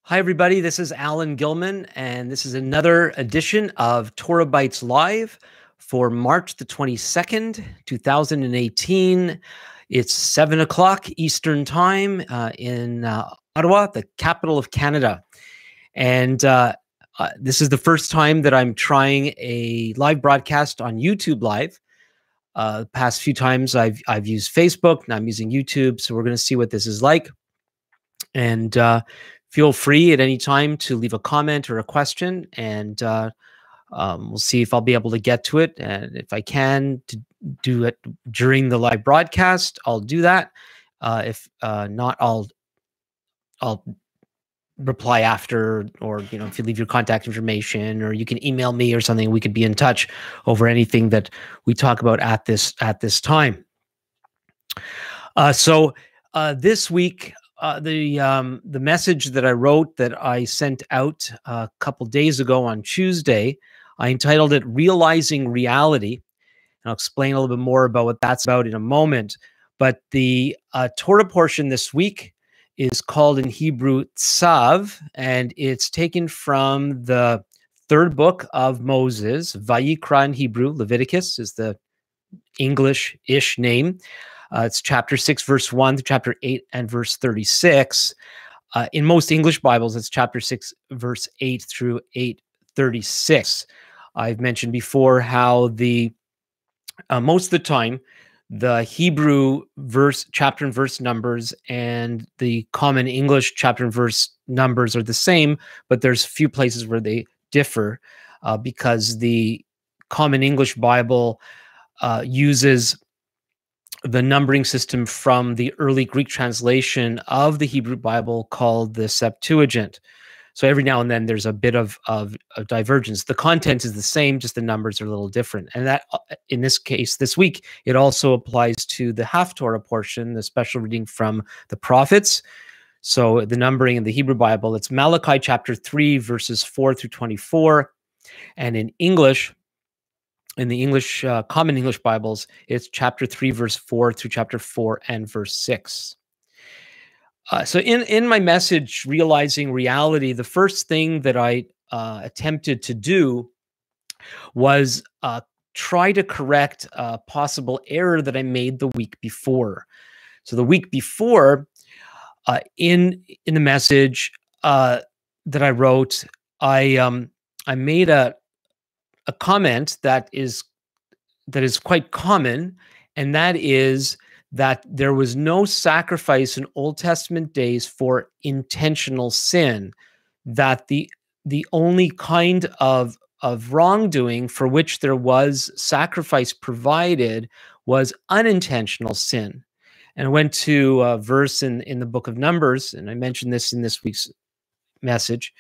Hi, everybody. This is Alan Gilman, and this is another edition of TorahBytes Live for March the 22nd, 2018. It's 7 o'clock Eastern Time in Ottawa, the capital of Canada. And this is the first time that I'm trying a live broadcast on YouTube Live. The past few times I've used Facebook, now I'm using YouTube, so we're going to see what this is like. And feel free at any time to leave a comment or a question, and we'll see if I'll be able to get to it. And if I can to do it during the live broadcast, I'll do that. If not, I'll reply after, or if you leave your contact information, or you can email me or something, we could be in touch over anything that we talk about at this time. So this week, the message that I wrote that I sent out a couple days ago on Tuesday, I entitled it "Realizing Reality." And I'll explain a little bit more about what that's about in a moment. But the Torah portion this week is called in Hebrew Tzav, and it's taken from the third book of Moses, Vayikra in Hebrew. Leviticus is the English-ish name. It's chapter 6, verse 1 to chapter 8 and verse 36. In most English Bibles, it's chapter 6, verse 8 through 8:36. I've mentioned before how the most of the time, the Hebrew chapter and verse numbers and the common English chapter and verse numbers are the same, but there's few places where they differ because the common English Bible uses the numbering system from the early Greek translation of the Hebrew Bible called the Septuagint. So every now and then there's a bit of divergence. The content is the same, just the numbers are a little different. And that, in this case, this week, it also applies to the Haftorah portion, the special reading from the prophets. So the numbering in the Hebrew Bible, it's Malachi chapter 3, verses 4 through 24. And in English, in the English, common English Bibles, it's chapter 3, verse 4 through chapter 4 and verse 6. So in my message, Realizing Reality, the first thing that I attempted to do was try to correct a possible error that I made the week before. So the week before, in the message that I wrote, I made a comment that is quite common, and that is that there was no sacrifice in Old Testament days for intentional sin, that the only kind of wrongdoing for which there was sacrifice provided was unintentional sin. And I went to a verse in the book of Numbers, and I mentioned this in this week's message.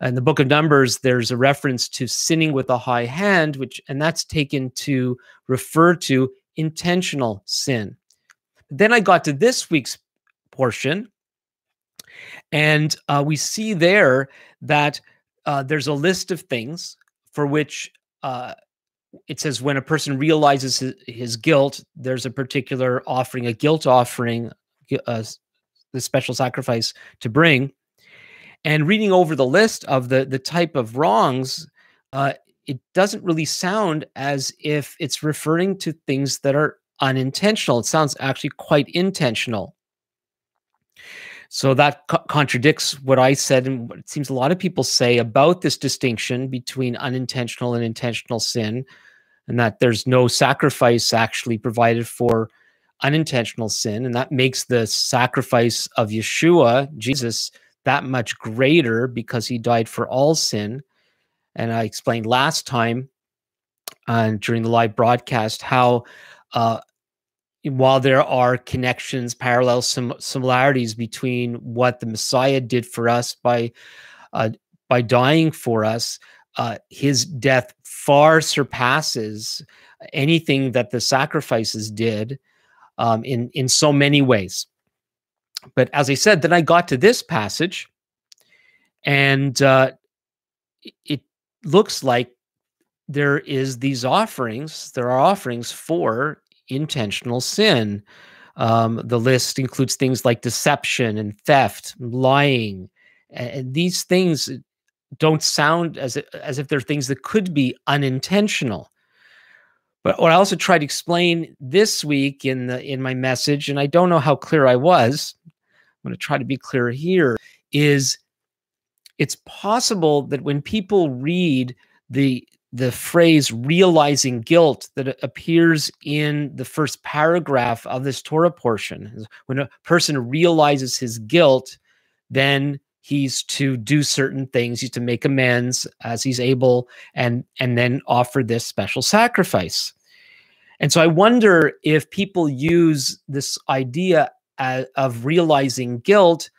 In the book of Numbers, there's a reference to sinning with a high hand, and that's taken to refer to intentional sin. Then I got to this week's portion, and we see there that there's a list of things for which it says when a person realizes his guilt, there's a particular offering, a guilt offering, the special sacrifice to bring. And reading over the list of the type of wrongs, it doesn't really sound as if it's referring to things that are unintentional. It sounds actually quite intentional. So that contradicts what I said and what it seems a lot of people say about this distinction between unintentional and intentional sin, and that there's no sacrifice actually provided for unintentional sin. And that makes the sacrifice of Yeshua, Jesus, that much greater because he died for all sin. And I explained last time during the live broadcast how while there are connections, parallel similarities between what the Messiah did for us by dying for us, his death far surpasses anything that the sacrifices did in so many ways. But as I said, then I got to this passage, and it looks like there are offerings for intentional sin. The list includes things like deception and theft, lying, And these things don't sound as if they're things that could be unintentional. But what I also tried to explain this week in my message, and I don't know how clear I was, I'm going to try to be clear here, is it's possible that when people read the phrase realizing guilt that appears in the first paragraph of this Torah portion, when a person realizes his guilt, then he's to do certain things, he's to make amends as he's able, and then offer this special sacrifice. And so I wonder if people use this idea of realizing guilt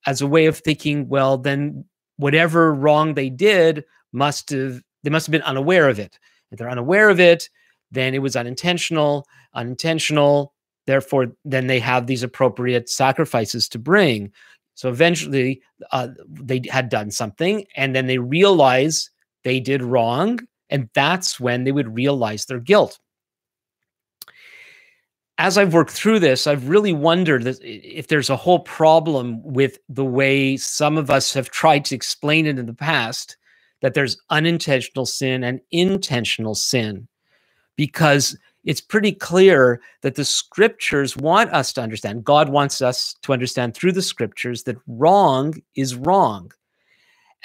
as a way of thinking, well, then whatever wrong they did must have been unaware of it. If they're unaware of it, then it was unintentional. Therefore, then they have these appropriate sacrifices to bring. So eventually, they had done something, and then they realize they did wrong, and that's when they would realize their guilt. As I've worked through this, I've really wondered if there's a whole problem with the way some of us have tried to explain it in the past, that there's unintentional sin and intentional sin, because it's pretty clear that the scriptures want us to understand, God wants us to understand through the scriptures that wrong is wrong.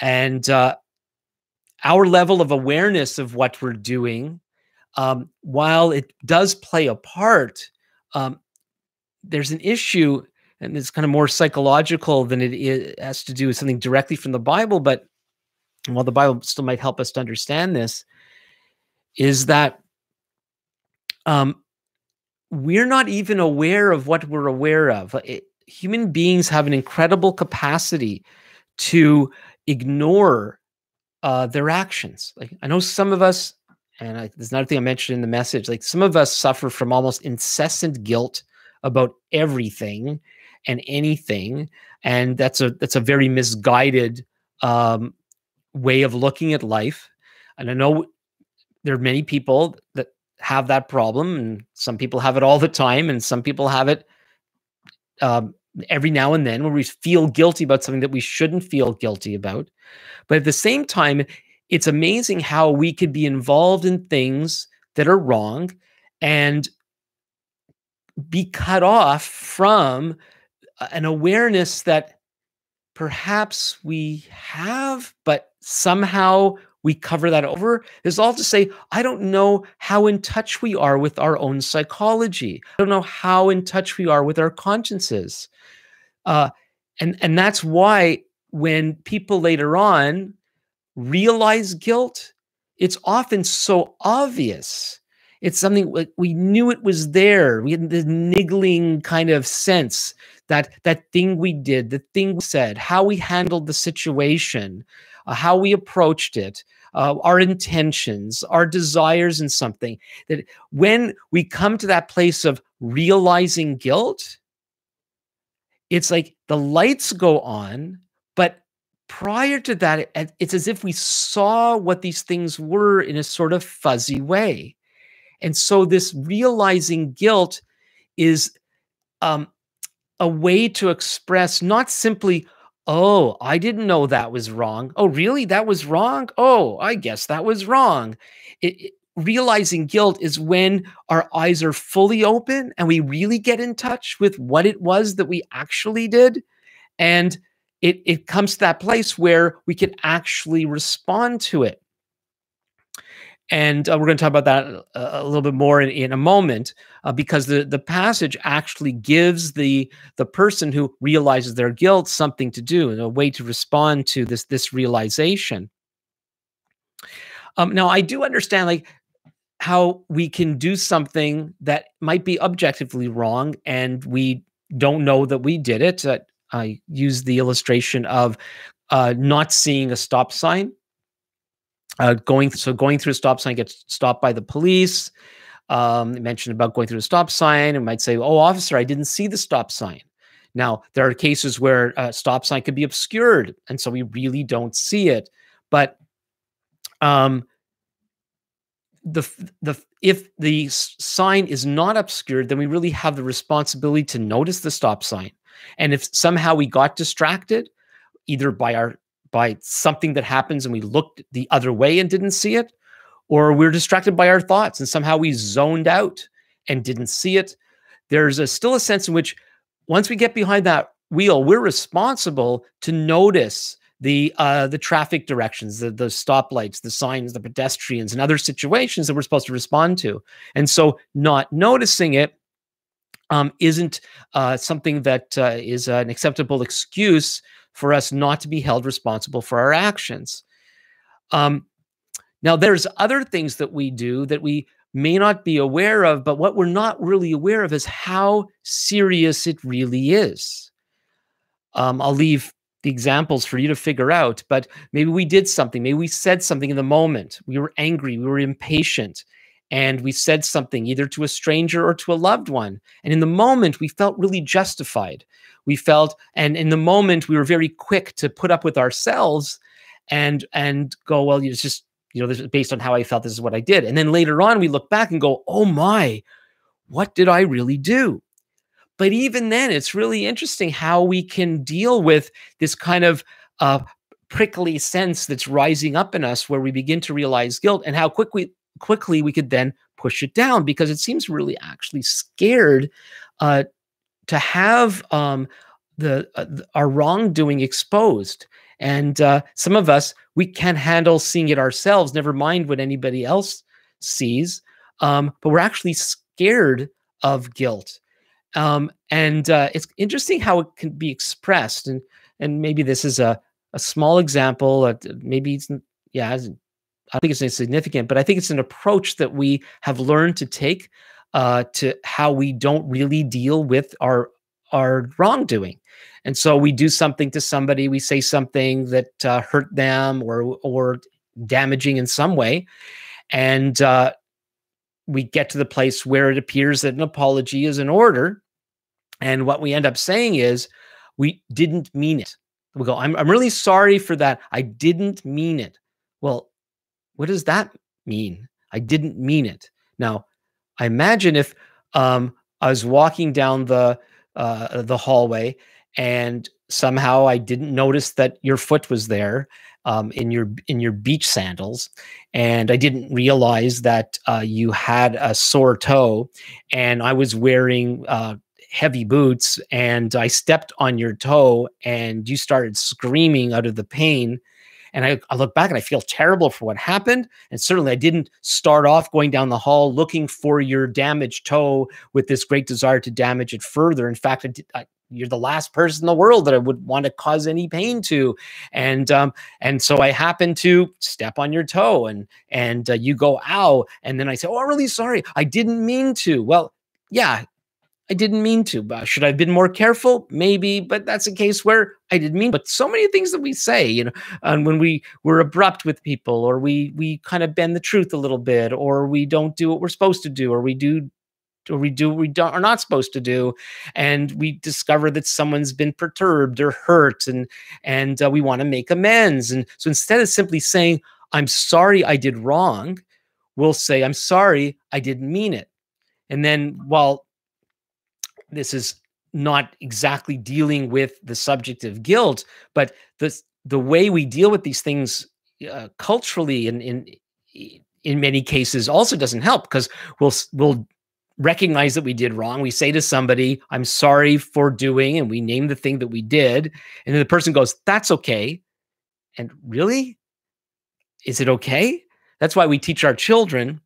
And our level of awareness of what we're doing, while it does play a part, there's an issue, and it's kind of more psychological than it has to do with something directly from the Bible, but while the Bible still might help us to understand this, is that we're not even aware of what we're aware of. Human beings have an incredible capacity to ignore their actions. Like, I know some of us, and there's another thing I mentioned in the message, like some of us suffer from almost incessant guilt about everything and anything. And that's a very misguided way of looking at life. And I know there are many people that have that problem, and some people have it all the time, and some people have it every now and then, where we feel guilty about something that we shouldn't feel guilty about. But at the same time, it's amazing how we could be involved in things that are wrong and be cut off from an awareness that perhaps we have, but somehow we cover that over. Is all to say, I don't know how in touch we are with our own psychology. I don't know how in touch we are with our consciences. And that's why when people later on realize guilt, it's often so obvious. It's something like we knew it was there. We had the niggling kind of sense that that thing we did, the thing we said, how we handled the situation, how we approached it, our intentions, our desires in something, that when we come to that place of realizing guilt, it's like the lights go on, but prior to that, it's as if we saw what these things were in a sort of fuzzy way. And so this realizing guilt is a way to express not simply, oh, I didn't know that was wrong. Oh, really? That was wrong? Oh, I guess that was wrong. Realizing guilt is when our eyes are fully open and we really get in touch with what it was that we actually did. And it comes to that place where we can actually respond to it. And we're going to talk about that a little bit more in a moment, because the passage actually gives the person who realizes their guilt something to do and a way to respond to this realization. Now, I do understand like how we can do something that might be objectively wrong, and we don't know that we did it. I use the illustration of not seeing a stop sign. Going through a stop sign, gets stopped by the police. Mentioned about going through a stop sign, and might say, "Oh, officer, I didn't see the stop sign." Now, there are cases where a stop sign could be obscured, and so we really don't see it. But if the sign is not obscured, then we really have the responsibility to notice the stop sign. And if somehow we got distracted, either by something that happens and we looked the other way and didn't see it, or we're distracted by our thoughts and somehow we zoned out and didn't see it. There's still a sense in which once we get behind that wheel, we're responsible to notice the traffic directions, the stoplights, the signs, the pedestrians, and other situations that we're supposed to respond to. And so not noticing it isn't something that is an acceptable excuse for us not to be held responsible for our actions. Now, there's other things that we do that we may not be aware of, but what we're not really aware of is how serious it really is. I'll leave the examples for you to figure out, but maybe we did something. Maybe we said something in the moment. We were angry. We were impatient. And we said something either to a stranger or to a loved one. And in the moment, we felt really justified. We felt, and in the moment, we were very quick to put up with ourselves and go, well, it's just, this is based on how I felt, this is what I did. And then later on, we look back and go, oh my, what did I really do? But even then, it's really interesting how we can deal with this kind of prickly sense that's rising up in us where we begin to realize guilt, and how quickly we could then push it down, because it seems really actually scared to have our wrongdoing exposed. And some of us, we can't handle seeing it ourselves, never mind what anybody else sees. But we're actually scared of guilt. And it's interesting how it can be expressed. And maybe this is a small example. Maybe it's, I don't think it's insignificant, but I think it's an approach that we have learned to take to how we don't really deal with our wrongdoing. And so we do something to somebody, we say something that hurt them or damaging in some way, and we get to the place where it appears that an apology is in order. And what we end up saying is, we didn't mean it. We go, I'm really sorry for that. I didn't mean it. Well, what does that mean? I didn't mean it. Now, I imagine if I was walking down the hallway and somehow I didn't notice that your foot was there in your beach sandals, and I didn't realize that you had a sore toe, and I was wearing heavy boots, and I stepped on your toe, and you started screaming out of the pain. And I look back and I feel terrible for what happened. And certainly I didn't start off going down the hall looking for your damaged toe with this great desire to damage it further. In fact, you're the last person in the world that I would want to cause any pain to. And so I happened to step on your toe, and you go, ow. And then I say, oh, I'm really sorry. I didn't mean to. Well, yeah, I didn't mean to. Should I have been more careful? Maybe, but that's a case where I didn't mean. But so many things that we say, and when we're abrupt with people, or we kind of bend the truth a little bit, or we don't do what we're supposed to do, or we do what we are not supposed to do, and we discover that someone's been perturbed or hurt, and we want to make amends. And so instead of simply saying, I'm sorry I did wrong, we'll say, I'm sorry I didn't mean it. And then, while this is not exactly dealing with the subject of guilt, but the way we deal with these things culturally and in many cases also doesn't help, because we'll recognize that we did wrong. We say to somebody, I'm sorry for doing, and we name the thing that we did. And then the person goes, that's okay. And really? Is it okay? That's why we teach our children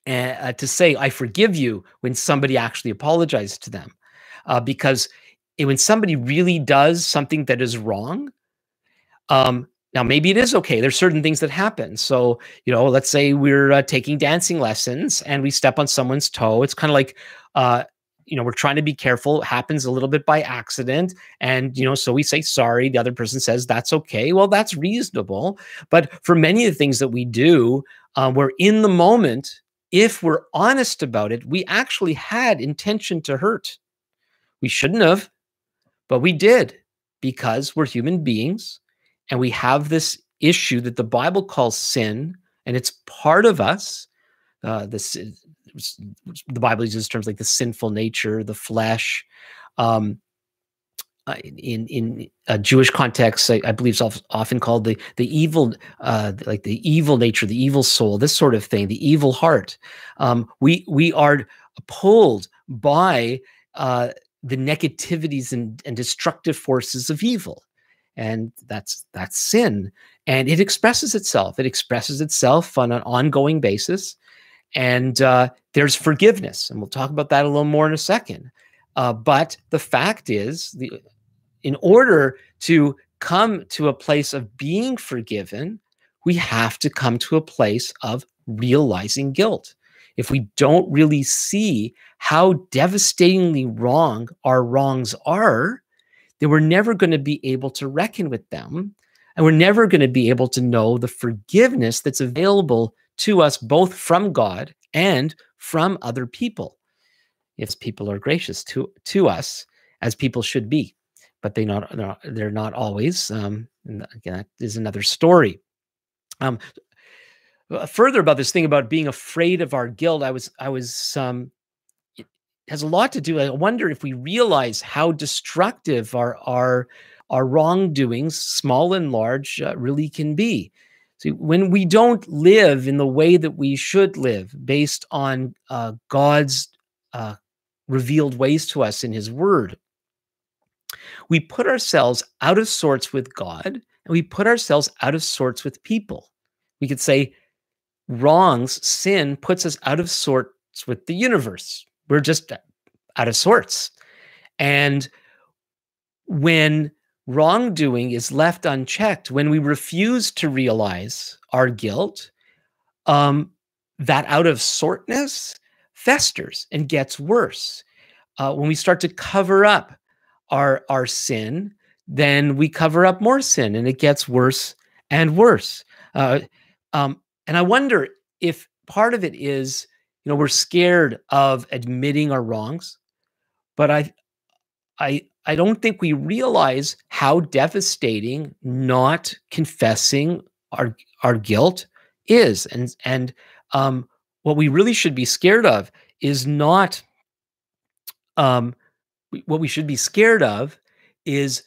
to say, I forgive you, when somebody actually apologizes to them. Because when somebody really does something that is wrong, now maybe it is okay. There's certain things that happen. So, let's say we're taking dancing lessons and we step on someone's toe. It's kind of like, we're trying to be careful. It happens a little bit by accident. And, so we say sorry. The other person says, that's okay. Well, that's reasonable. But for many of the things that we do, we're in the moment. If we're honest about it, we actually had intention to hurt. We shouldn't have, but we did, because we're human beings and we have this issue that the Bible calls sin, and it's part of us. The Bible uses terms like the sinful nature, the flesh. in a Jewish context, I believe it's often called the evil, like the evil nature, the evil soul, this sort of thing, the evil heart. We are pulled by the negativities and destructive forces of evil, and that's sin, and it expresses itself. It expresses itself on an ongoing basis, and there's forgiveness, and we'll talk about that a little more in a second. But the fact is, in order to come to a place of being forgiven, we have to come to a place of realizing guilt. If we don't really see how devastatingly wrong our wrongs are, then we're never going to be able to reckon with them. And we're never going to be able to know the forgiveness that's available to us, both from God and from other people. If people are gracious to us, as people should be, but they're not always. And again, that is another story. Further about this thing about being afraid of our guilt, it has a lot to do. I wonder if we realize how destructive our wrongdoings, small and large, really can be. See, when we don't live in the way that we should live, based on God's revealed ways to us in His Word, we put ourselves out of sorts with God, and we put ourselves out of sorts with people. We could say sin puts us out of sorts with the universe. We're just out of sorts. And when wrongdoing is left unchecked, when we refuse to realize our guilt, that out of sortness festers and gets worse. When we start to cover up our sin, then we cover up more sin, and it gets worse and worse. And I wonder if part of it is, we're scared of admitting our wrongs, but I don't think we realize how devastating not confessing our guilt is. And what we really should be scared of is not. What we should be scared of is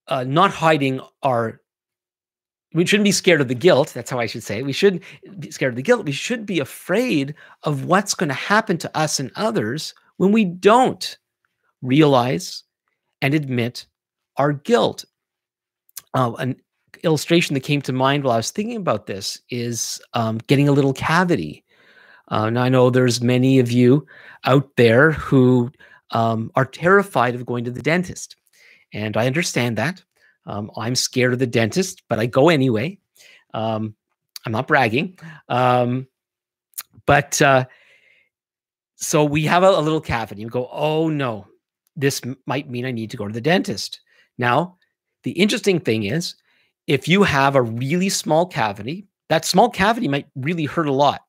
not hiding our. We shouldn't be scared of the guilt. That's how I should say it. We shouldn't be scared of the guilt. We should be afraid of what's going to happen to us and others when we don't realize and admit our guilt. An illustration that came to mind while I was thinking about this is getting a little cavity. Now, I know there's many of you out there who are terrified of going to the dentist, and I understand that. I'm scared of the dentist, but I go anyway. I'm not bragging. But so we have a little cavity. We go, oh no, this might mean I need to go to the dentist. Now, the interesting thing is, if you have a really small cavity, that small cavity might really hurt a lot,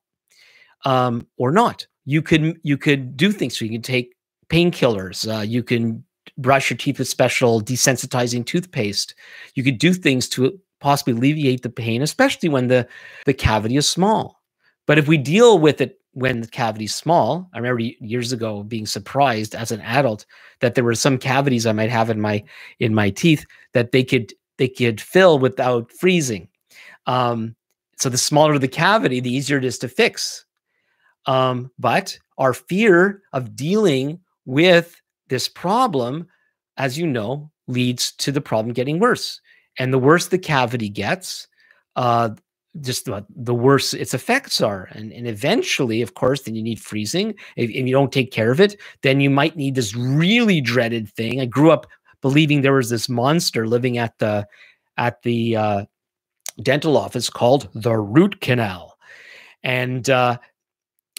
or not. You could do things. So you can take painkillers. You can brush your teeth with special desensitizing toothpaste. You could do things to possibly alleviate the pain, especially when the cavity is small. But if we deal with it when the cavity is small, I remember years ago being surprised as an adult that there were some cavities I might have in my teeth that they could fill without freezing. So the smaller the cavity, the easier it is to fix. But our fear of dealing with this problem, as you know, leads to the problem getting worse. And the worse the cavity gets, just the worse its effects are. And eventually, of course, then you need freezing. If you don't take care of it, then you might need this really dreaded thing. I grew up believing there was this monster living at the dental office called the root canal. And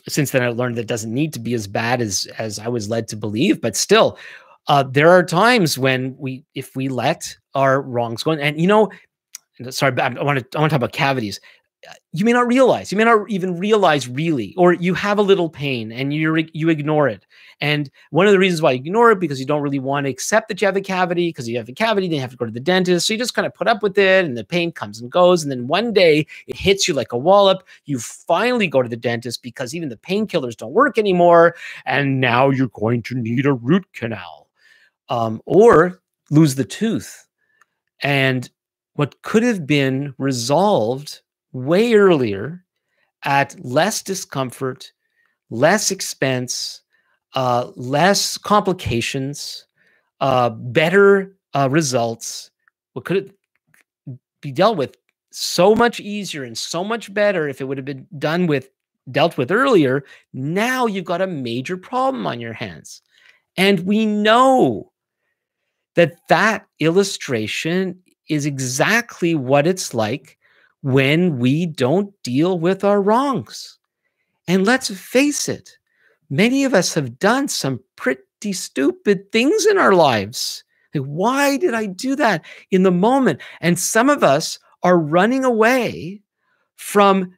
since then, I learned that it doesn't need to be as bad as I was led to believe. But still, there are times when if we let our wrongs go, and sorry, I want to talk about cavities. You may not even realize really, or you have a little pain and you ignore it. And one of the reasons why you ignore it, because you don't really want to accept that you have a cavity, because you have a cavity, then you have to go to the dentist. So you just kind of put up with it, and the pain comes and goes. And then one day it hits you like a wallop. You finally go to the dentist because even the painkillers don't work anymore. And now you're going to need a root canal. or lose the tooth. And what could have been resolved way earlier at less discomfort, less expense, less complications, better results, what could it be dealt with so much easier and so much better if it would have been dealt with earlier. Now you've got a major problem on your hands. And we know that illustration is exactly what it's like when we don't deal with our wrongs. And let's face it, many of us have done some pretty stupid things in our lives. Like, why did I do that in the moment? And some of us are running away from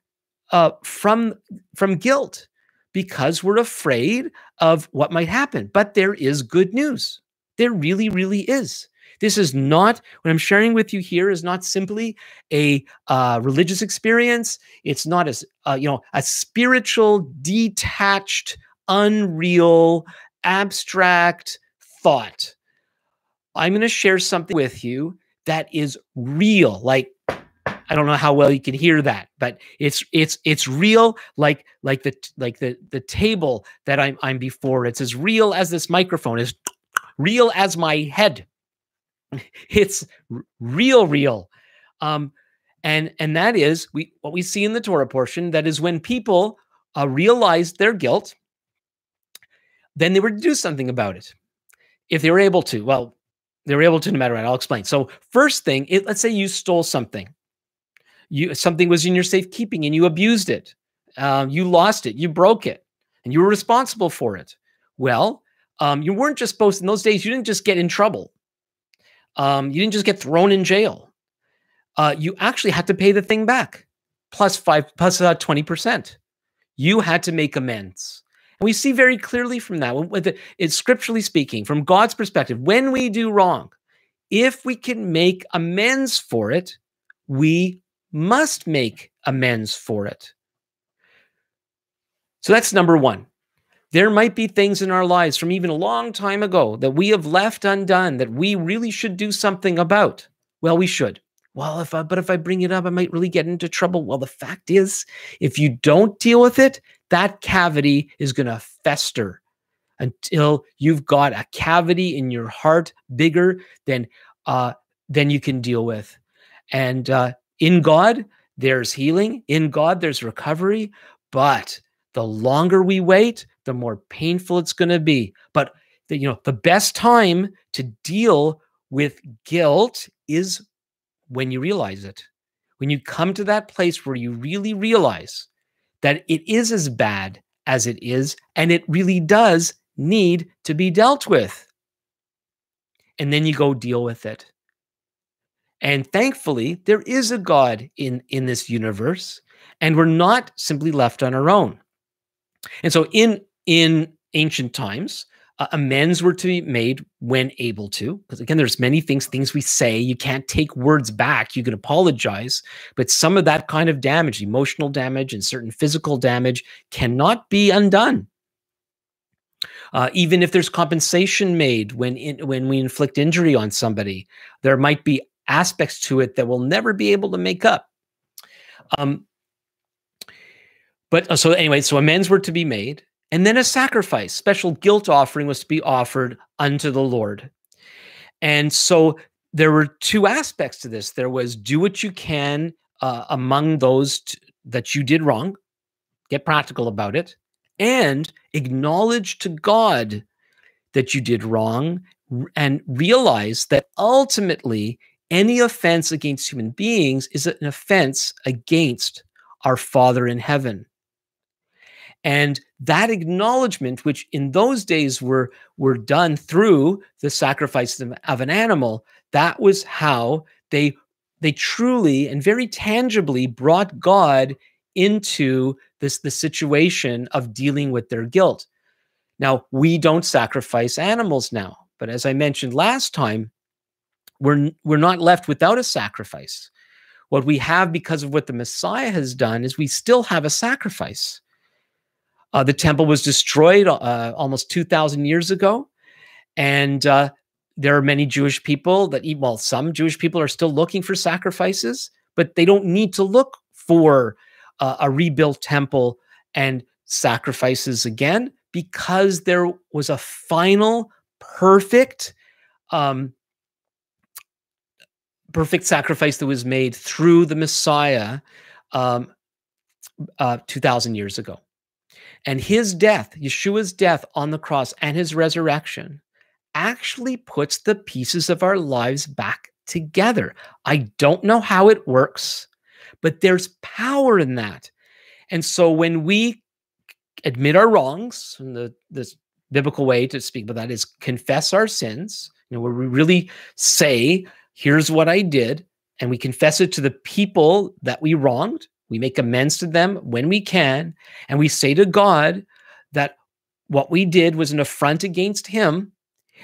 guilt because we're afraid of what might happen. But there is good news. There really, really is. This is not, what I'm sharing with you here is not simply a religious experience. It's not a spiritual, detached, unreal, abstract thought. I'm going to share something with you that is real. Like, I don't know how well you can hear that, but it's real, like the table that I'm before. It's as real as this microphone, as real as my head. It's real. And that is what we see in the Torah portion. That is when people realized their guilt, then they were to do something about it. If they were able to, well, they were able to no matter what. I'll explain. So first thing, let's say you stole something. Something was in your safekeeping and you abused it. You lost it. You broke it. And you were responsible for it. Well, you weren't just supposed, in those days, you didn't just get in trouble. You didn't just get thrown in jail. You actually had to pay the thing back, plus 20%. You had to make amends. And we see very clearly from that, it's scripturally speaking, from God's perspective, when we do wrong, if we can make amends for it, we must make amends for it. So that's number one. There might be things in our lives from even a long time ago that we have left undone that we really should do something about. Well, we should. Well, but if I bring it up, I might really get into trouble. Well, the fact is, if you don't deal with it, that cavity is going to fester until you've got a cavity in your heart bigger than you can deal with. And in God, there's healing. In God, there's recovery. But the longer we wait, the more painful it's going to be. But the best time to deal with guilt is when you realize it. When you come to that place where you really realize that it is as bad as it is, and it really does need to be dealt with. And then you go deal with it. And thankfully, there is a God in this universe, and we're not simply left on our own. And so in ancient times, amends were to be made when able to, because again, there's many things we say, you can't take words back, you can apologize, but some of that kind of damage, emotional damage and certain physical damage, cannot be undone. Even if there's compensation made when we inflict injury on somebody, there might be aspects to it that we'll never be able to make up. So amends were to be made. And then a sacrifice, special guilt offering was to be offered unto the Lord. And so there were two aspects to this. There was do what you can among those that you did wrong, get practical about it, and acknowledge to God that you did wrong and realize that ultimately any offense against human beings is an offense against our Father in heaven. And that acknowledgement, which in those days were done through the sacrifice of an animal, that was how they truly and very tangibly brought God into the situation of dealing with their guilt. Now, we don't sacrifice animals now, but as I mentioned last time, we're not left without a sacrifice. What we have because of what the Messiah has done is we still have a sacrifice. The temple was destroyed almost 2,000 years ago, and there are many Jewish people that, well, some Jewish people are still looking for sacrifices, but they don't need to look for a rebuilt temple and sacrifices again, because there was a final, perfect, perfect sacrifice that was made through the Messiah 2,000 years ago. And his death, Yeshua's death on the cross and his resurrection, actually puts the pieces of our lives back together. I don't know how it works, but there's power in that. And so when we admit our wrongs, and the biblical way to speak about that is confess our sins, where we really say, here's what I did, and we confess it to the people that we wronged. We make amends to them when we can, and we say to God that what we did was an affront against him,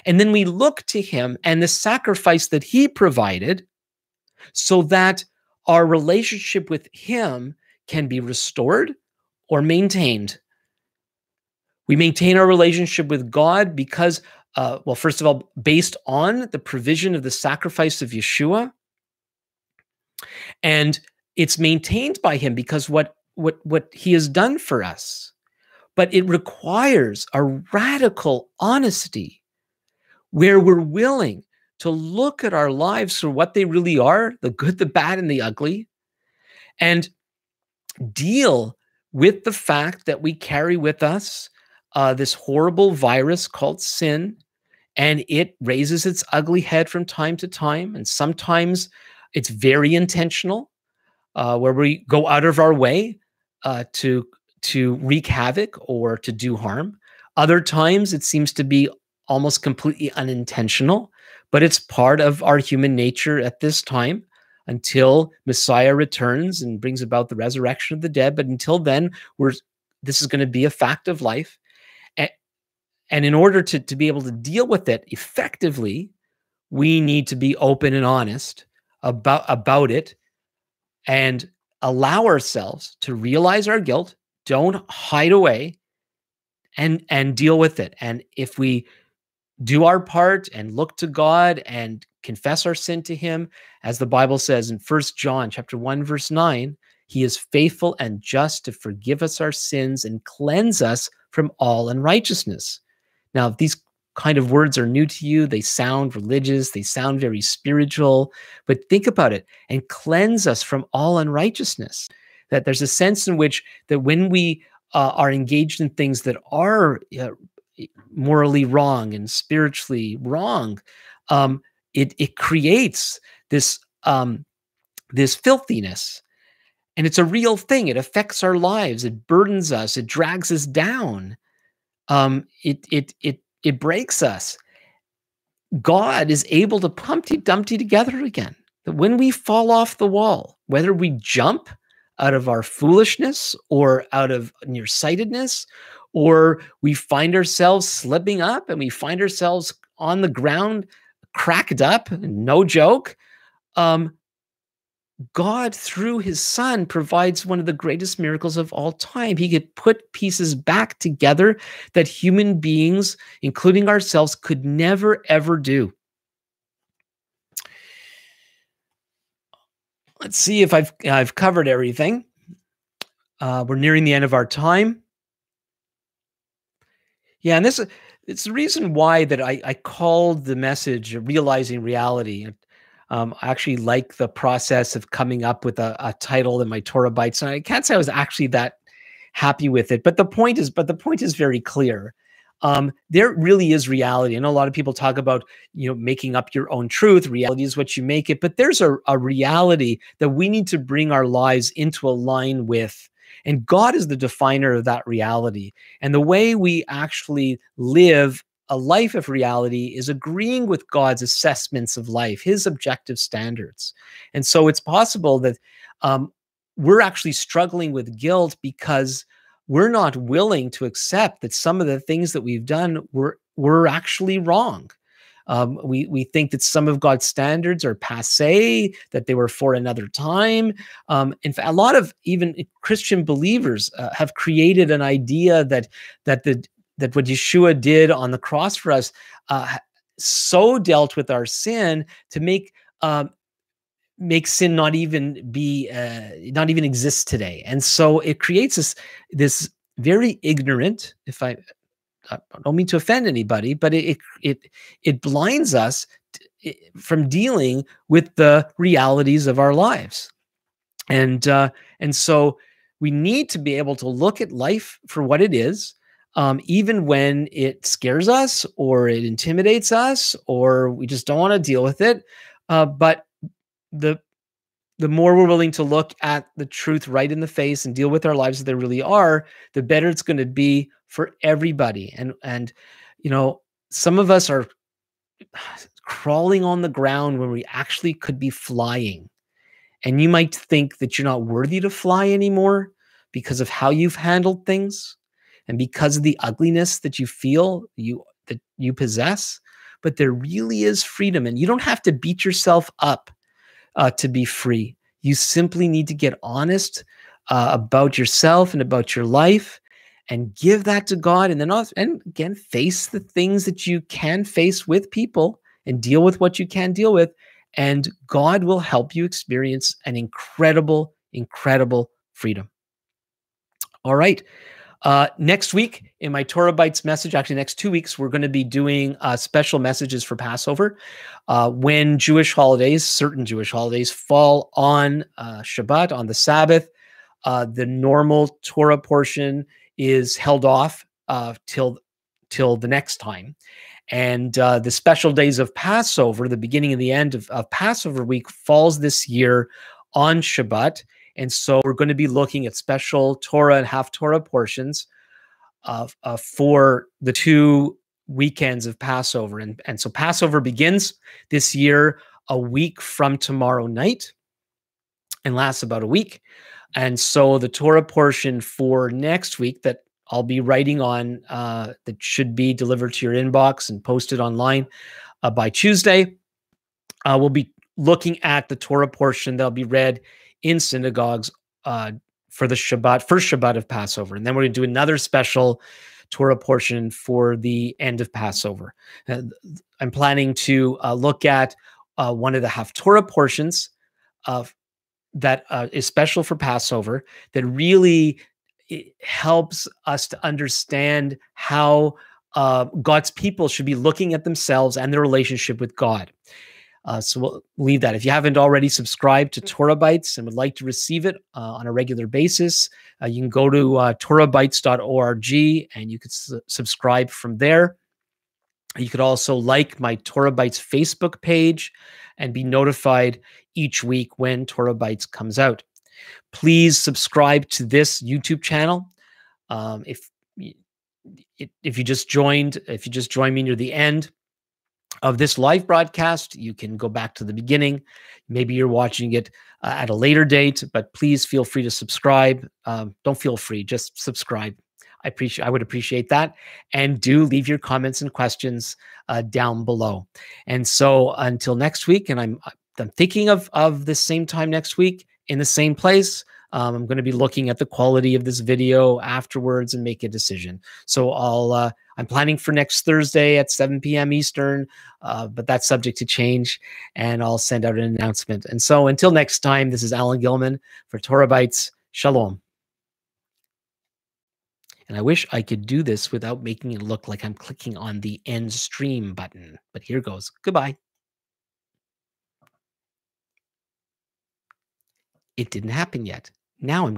and then we look to him and the sacrifice that he provided so that our relationship with him can be restored or maintained. We maintain our relationship with God because, well, first of all, based on the provision of the sacrifice of Yeshua, and it's maintained by him because what he has done for us. But it requires a radical honesty where we're willing to look at our lives for what they really are, the good, the bad, and the ugly, and deal with the fact that we carry with us this horrible virus called sin, and it raises its ugly head from time to time, and sometimes it's very intentional, where we go out of our way to wreak havoc or to do harm. Other times it seems to be almost completely unintentional, but it's part of our human nature at this time until Messiah returns and brings about the resurrection of the dead. But until then, this is going to be a fact of life. And in order to be able to deal with it effectively, we need to be open and honest about it and allow ourselves to realize our guilt. Don't hide away, and deal with it. And if we do our part and look to God and confess our sin to him, as the Bible says in 1 John chapter 1, verse 9, he is faithful and just to forgive us our sins and cleanse us from all unrighteousness. Now, if these kind of words are new to you, they sound religious, they sound very spiritual, but think about it, and cleanse us from all unrighteousness. That there's a sense in which that when we are engaged in things that are morally wrong and spiritually wrong, it creates this this filthiness, and it's a real thing. It affects our lives. It burdens us. It drags us down. It breaks us. God is able to Humpty Dumpty together again. That when we fall off the wall, whether we jump out of our foolishness or out of nearsightedness, or we find ourselves slipping up and we find ourselves on the ground, cracked up, no joke, God, through his son, provides one of the greatest miracles of all time. He could put pieces back together that human beings, including ourselves, could never, ever do. Let's see if I've covered everything. We're nearing the end of our time. Yeah, and it's the reason why that I called the message Realizing Reality. I actually like the process of coming up with a title in my TorahBytes, and I can't say I was actually that happy with it. But the point is very clear. There really is reality. I know a lot of people talk about, making up your own truth. Reality is what you make it. But there's a reality that we need to bring our lives into a line with. And God is the definer of that reality. And the way we actually live a life of reality is agreeing with God's assessments of life, his objective standards. And so it's possible that we're actually struggling with guilt because we're not willing to accept that some of the things that we've done were actually wrong. We think that some of God's standards are passé, that they were for another time. In fact, a lot of even Christian believers have created an idea that what Yeshua did on the cross for us so dealt with our sin to make sin not even be not even exist today. And so it creates this very ignorant, if I don't mean to offend anybody, but it blinds us from dealing with the realities of our lives. And so we need to be able to look at life for what it is, even when it scares us or it intimidates us or we just don't want to deal with it. But the the more we're willing to look at the truth right in the face and deal with our lives as they really are, the better it's going to be for everybody. And some of us are crawling on the ground when we actually could be flying. And you might think that you're not worthy to fly anymore because of how you've handled things and because of the ugliness that you feel that you possess. But there really is freedom, and you don't have to beat yourself up to be free. You simply need to get honest about yourself and about your life and give that to God. And then also, and again, face the things that you can face with people and deal with what you can deal with. And God will help you experience an incredible, incredible freedom. All right. Next week in my TorahBytes message, actually next 2 weeks, we're going to be doing special messages for Passover. When certain Jewish holidays fall on Shabbat, on the Sabbath, the normal Torah portion is held off till the next time. And the special days of Passover, the beginning and the end of Passover week, falls this year on Shabbat. And so we're going to be looking at special Torah and half Torah portions for the 2 weekends of Passover. And so Passover begins this year a week from tomorrow night and lasts about a week. And so the Torah portion for next week that I'll be writing on that should be delivered to your inbox and posted online by Tuesday. We'll be looking at the Torah portion that'll be read in synagogues for the first Shabbat of Passover. And then we're going to do another special Torah portion for the end of Passover. I'm planning to look at one of the Haftorah portions that is special for Passover that really helps us to understand how God's people should be looking at themselves and their relationship with God. So we'll leave that. If you haven't already subscribed to TorahBytes and would like to receive it on a regular basis, you can go to TorahBytes.org and you could subscribe from there. You could also like my TorahBytes Facebook page and be notified each week when TorahBytes comes out. Please subscribe to this YouTube channel. If you just joined me near the end of this live broadcast, you can go back to the beginning. Maybe you're watching it at a later date, but please feel free to subscribe. Don't feel free, just subscribe. I would appreciate that. And do leave your comments and questions down below. And so until next week, and I'm thinking of the same time next week in the same place. I'm going to be looking at the quality of this video afterwards and make a decision. So I'm planning for next Thursday at 7 p.m. Eastern, but that's subject to change, and I'll send out an announcement. And so until next time, this is Alan Gilman for TorahBytes. Shalom. And I wish I could do this without making it look like I'm clicking on the end stream button, but here goes. Goodbye. It didn't happen yet. Now I'm going